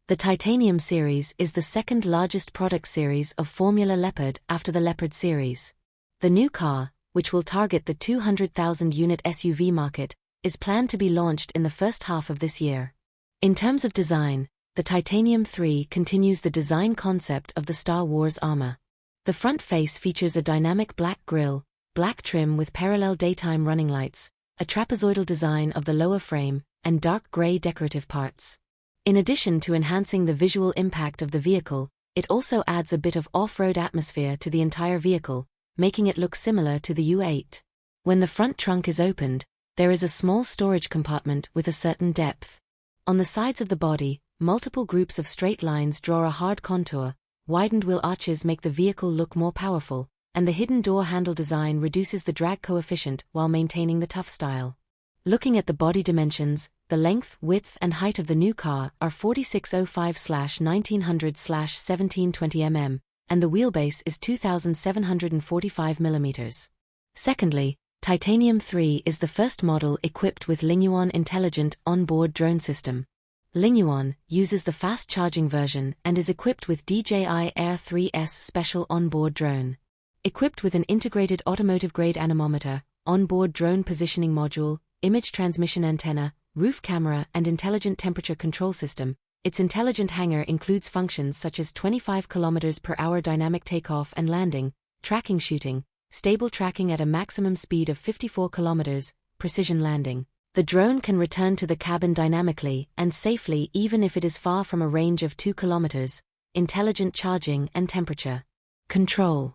The Titanium series is the second largest product series of Formula Leopard after the Leopard series. The new car, which will target the 200,000-unit SUV market, is planned to be launched in the first half of this year. In terms of design, the Titanium 3 continues the design concept of the Star Wars armor. The front face features a dynamic black grille, black trim with parallel daytime running lights, a trapezoidal design of the lower frame, and dark gray decorative parts. In addition to enhancing the visual impact of the vehicle, it also adds a bit of off-road atmosphere to the entire vehicle, making it look similar to the U8. When the front trunk is opened, there is a small storage compartment with a certain depth. On the sides of the body, multiple groups of straight lines draw a hard contour, widened wheel arches make the vehicle look more powerful, and the hidden door handle design reduces the drag coefficient while maintaining the tough style. Looking at the body dimensions, the length, width and height of the new car are 4605/1900/1720 mm, and the wheelbase is 2745 mm. Secondly, Titanium 3 is the first model equipped with Linguon Intelligent Onboard Drone System. Linguon uses the fast-charging version and is equipped with DJI Air 3S Special Onboard Drone. Equipped with an integrated automotive-grade anemometer, onboard drone positioning module, image transmission antenna, roof camera and intelligent temperature control system, its intelligent hangar includes functions such as 25 km/h dynamic takeoff and landing, tracking shooting, stable tracking at a maximum speed of 54 km, precision landing. The drone can return to the cabin dynamically and safely even if it is far from a range of 2 km, intelligent charging and temperature control.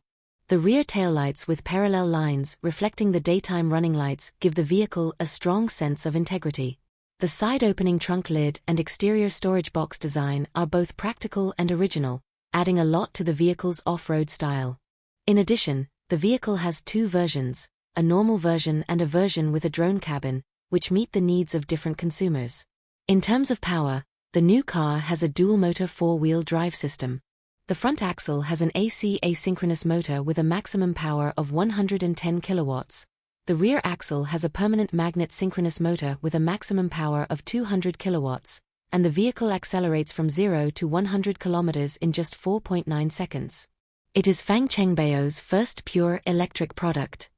The rear taillights with parallel lines reflecting the daytime running lights give the vehicle a strong sense of integrity. The side-opening trunk lid and exterior storage box design are both practical and original, adding a lot to the vehicle's off-road style. In addition, the vehicle has two versions, a normal version and a version with a drone cabin, which meet the needs of different consumers. In terms of power, the new car has a dual-motor four-wheel drive system. The front axle has an AC asynchronous motor with a maximum power of 110 kilowatts. The rear axle has a permanent magnet synchronous motor with a maximum power of 200 kilowatts, and the vehicle accelerates from 0 to 100 kilometers in just 4.9 seconds. It is Fang Chengbao's first pure electric product.